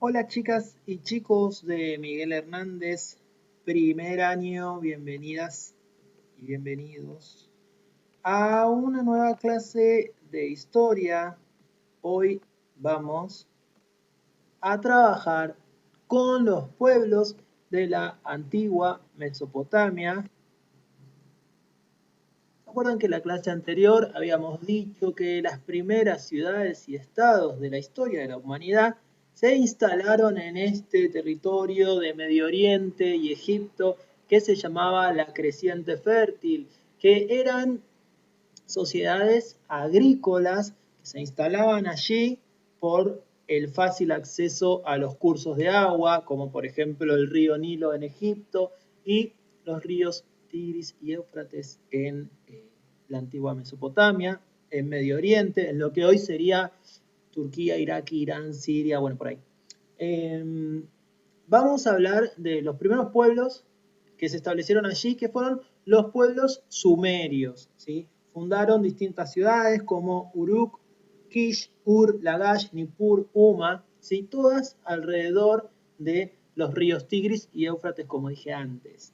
Hola chicas y chicos de Miguel Hernández, primer año, bienvenidas y bienvenidos a una nueva clase de historia. Hoy vamos a trabajar con los pueblos de la antigua Mesopotamia. ¿Se acuerdan que en la clase anterior habíamos dicho que las primeras ciudades y estados de la historia de la humanidad se instalaron en este territorio de Medio Oriente y Egipto que se llamaba la Creciente Fértil, que eran sociedades agrícolas que se instalaban allí por el fácil acceso a los cursos de agua, como por ejemplo el río Nilo en Egipto y los ríos Tigris y Éufrates en la antigua Mesopotamia, en Medio Oriente, en lo que hoy sería Turquía, Irak, Irán, Siria, bueno, por ahí. Vamos a hablar de los primeros pueblos que se establecieron allí, que fueron los pueblos sumerios, ¿sí? Fundaron distintas ciudades como Uruk, Kish, Ur, Lagash, Nippur, Uma, ¿sí? Todas alrededor de los ríos Tigris y Éufrates, como dije antes.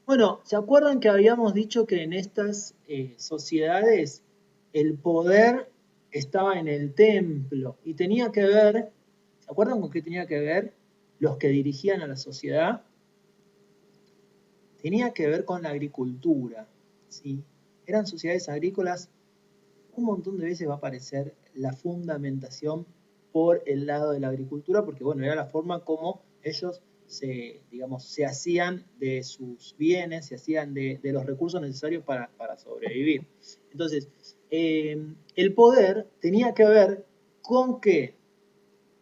Bueno, ¿se acuerdan que habíamos dicho que en estas sociedades el poder estaba en el templo y tenía que ver, ¿se acuerdan con qué tenía que ver los que dirigían a la sociedad? Tenía que ver con la agricultura, ¿sí? Eran sociedades agrícolas. Un montón de veces va a aparecer la fundamentación por el lado de la agricultura, porque bueno, era la forma como ellos se hacían de sus bienes, se hacían de los recursos necesarios para sobrevivir. Entonces, el poder tenía que ver con qué,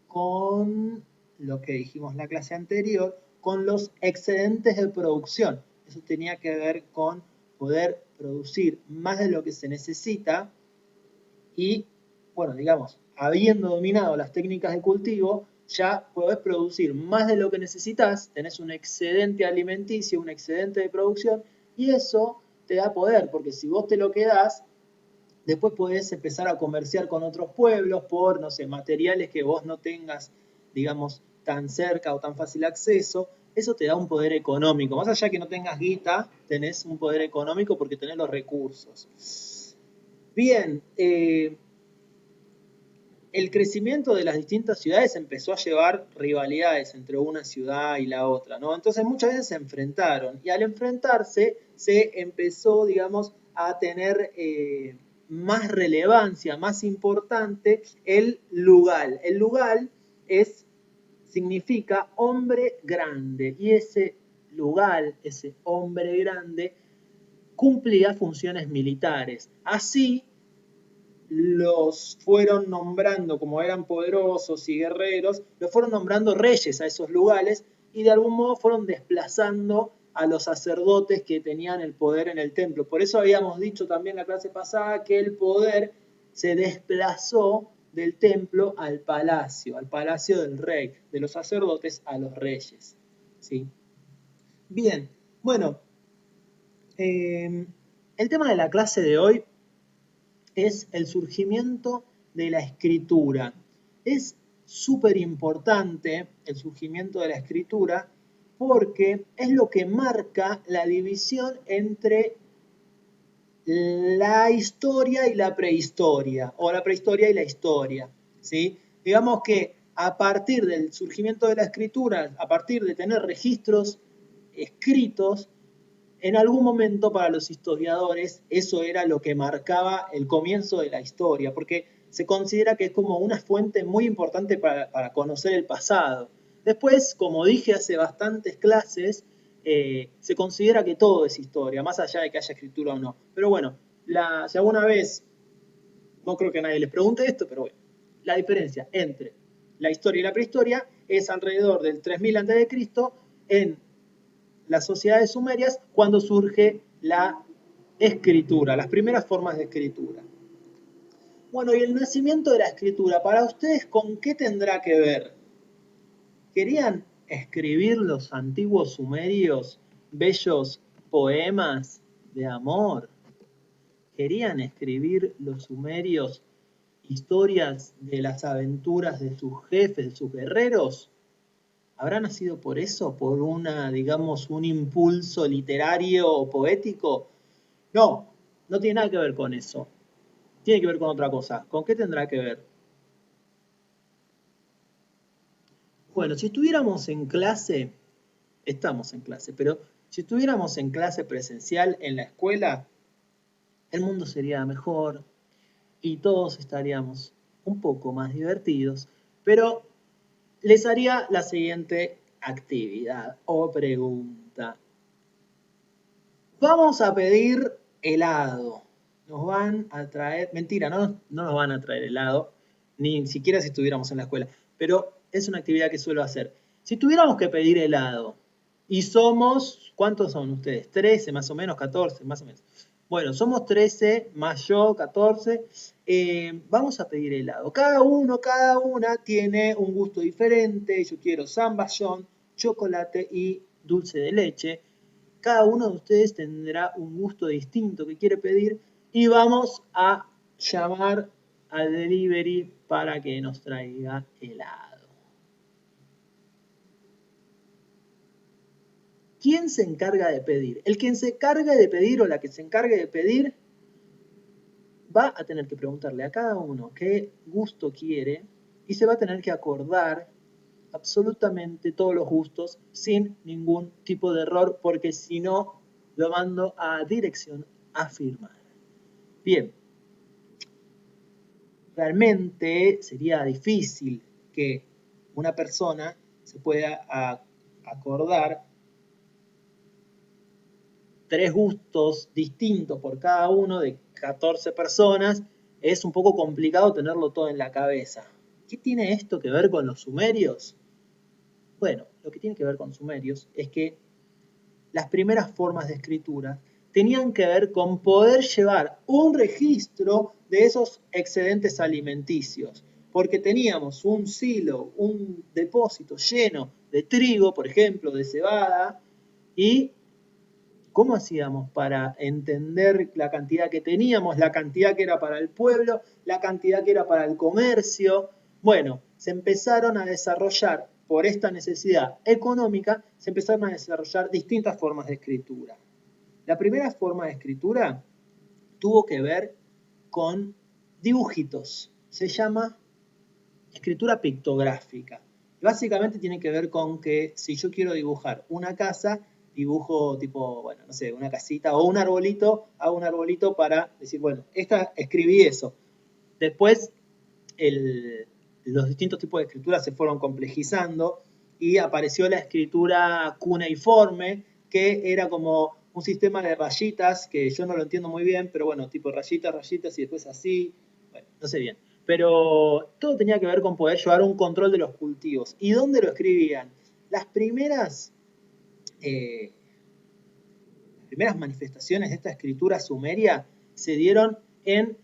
con lo que dijimos en la clase anterior, con los excedentes de producción. Eso tenía que ver con poder producir más de lo que se necesita y, bueno, digamos, habiendo dominado las técnicas de cultivo, ya podés producir más de lo que necesitas, tenés un excedente alimenticio, un excedente de producción, y eso te da poder, porque si vos te lo quedás, después podés empezar a comerciar con otros pueblos por, no sé, materiales que vos no tengas, digamos, tan cerca o tan fácil acceso. Eso te da un poder económico. Más allá que no tengas guita, tenés un poder económico porque tenés los recursos. Bien, el crecimiento de las distintas ciudades empezó a llevar rivalidades entre una ciudad y la otra, ¿no? Entonces muchas veces se enfrentaron y al enfrentarse se empezó, digamos, a tener más relevancia, más importante el lugar. El lugar significa hombre grande y ese lugar, ese hombre grande, cumplía funciones militares. Así los fueron nombrando, como eran poderosos y guerreros, los fueron nombrando reyes a esos lugares y de algún modo fueron desplazando a los sacerdotes que tenían el poder en el templo. Por eso habíamos dicho también en la clase pasada que el poder se desplazó del templo al palacio del rey, de los sacerdotes a los reyes. ¿Sí? Bien, bueno, el tema de la clase de hoy es el surgimiento de la escritura. Es súper importante el surgimiento de la escritura porque es lo que marca la división entre la historia y la prehistoria, o la prehistoria y la historia, ¿sí? Digamos que a partir del surgimiento de la escritura, a partir de tener registros escritos, en algún momento para los historiadores eso era lo que marcaba el comienzo de la historia, porque se considera que es como una fuente muy importante para conocer el pasado. Después, como dije hace bastantes clases, se considera que todo es historia, más allá de que haya escritura o no. Pero bueno, si alguna vez, no creo que a nadie les pregunte esto, pero bueno, la diferencia entre la historia y la prehistoria es alrededor del 3000 a.C. en las sociedades sumerias cuando surge la escritura, las primeras formas de escritura. Bueno, y el nacimiento de la escritura, para ustedes, ¿con qué tendrá que ver? ¿Querían escribir los antiguos sumerios bellos poemas de amor? ¿Querían escribir los sumerios historias de las aventuras de sus jefes, de sus guerreros, ¿habrá nacido por eso? ¿Por una, digamos, un impulso literario o poético? No, no tiene nada que ver con eso. Tiene que ver con otra cosa. ¿Con qué tendrá que ver? Bueno, si estuviéramos en clase, estamos en clase, pero si estuviéramos en clase presencial en la escuela, el mundo sería mejor y todos estaríamos un poco más divertidos, pero les haría la siguiente actividad o pregunta. Vamos a pedir helado. Nos van a traer, mentira, no nos van a traer helado, ni siquiera si estuviéramos en la escuela, pero es una actividad que suelo hacer. Si tuviéramos que pedir helado y somos, ¿cuántos son ustedes? 13 más o menos, 14 más o menos. Bueno, somos 13 más yo, 14. Vamos a pedir helado. Cada una tiene un gusto diferente. Yo quiero zamballón, chocolate y dulce de leche. Cada uno de ustedes tendrá un gusto distinto que quiere pedir y vamos a llamar al delivery para que nos traiga helado. ¿Quién se encarga de pedir? El que se encargue de pedir o la que se encargue de pedir va a tener que preguntarle a cada uno qué gusto quiere y se va a tener que acordar absolutamente todos los gustos sin ningún tipo de error, porque si no, lo mando a dirección a firmar. Bien, realmente sería difícil que una persona se pueda acordar 3 gustos distintos por cada uno de 14 personas. Es un poco complicado tenerlo todo en la cabeza. ¿Qué tiene esto que ver con los sumerios? Bueno, lo que tiene que ver con sumerios es que las primeras formas de escritura tenían que ver con poder llevar un registro de esos excedentes alimenticios, porque teníamos un silo, un depósito lleno de trigo, por ejemplo, de cebada, y ¿cómo hacíamos para entender la cantidad que teníamos, la cantidad que era para el pueblo, la cantidad que era para el comercio? Bueno, se empezaron a desarrollar, por esta necesidad económica, se empezaron a desarrollar distintas formas de escritura. La primera forma de escritura tuvo que ver con dibujitos. Se llama escritura pictográfica. Básicamente tiene que ver con que si yo quiero dibujar una casa, dibujo tipo, bueno, no sé, una casita o un arbolito, hago un arbolito para decir, bueno, escribí eso. Después los distintos tipos de escritura se fueron complejizando y apareció la escritura cuneiforme, que era como un sistema de rayitas, que yo no lo entiendo muy bien, pero bueno, tipo rayitas, rayitas y después así, bueno, no sé bien. Pero todo tenía que ver con poder llevar un control de los cultivos. ¿Y dónde lo escribían? Las primeras manifestaciones de esta escritura sumeria se dieron en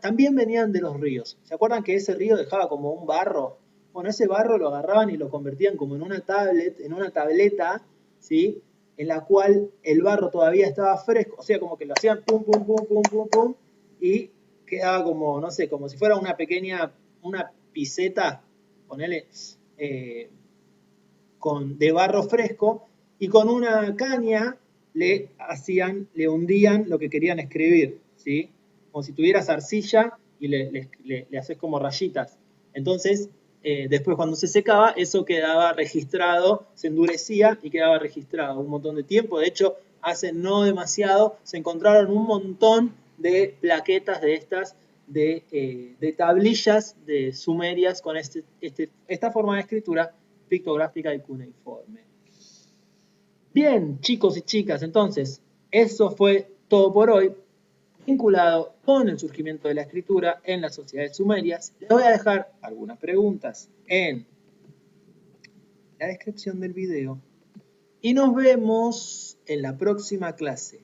también venían de los ríos. ¿Se acuerdan que ese río dejaba como un barro? Bueno, ese barro lo agarraban y lo convertían como en una tableta, ¿sí? En la cual el barro todavía estaba fresco, o sea, como que lo hacían pum, pum, pum, pum, pum, pum, y quedaba como, no sé, como si fuera una piseta, ponele, de barro fresco, y con una caña le hundían lo que querían escribir, ¿sí? Como si tuvieras arcilla y le haces como rayitas. Entonces, después cuando se secaba, eso quedaba registrado, se endurecía y quedaba registrado un montón de tiempo. De hecho, hace no demasiado se encontraron un montón de plaquetas de estas, de tablillas de sumerias con esta forma de escritura pictográfica y cuneiforme. Bien, chicos y chicas, entonces, eso fue todo por hoy, vinculado con el surgimiento de la escritura en las sociedades sumerias. Les voy a dejar algunas preguntas en la descripción del video y nos vemos en la próxima clase.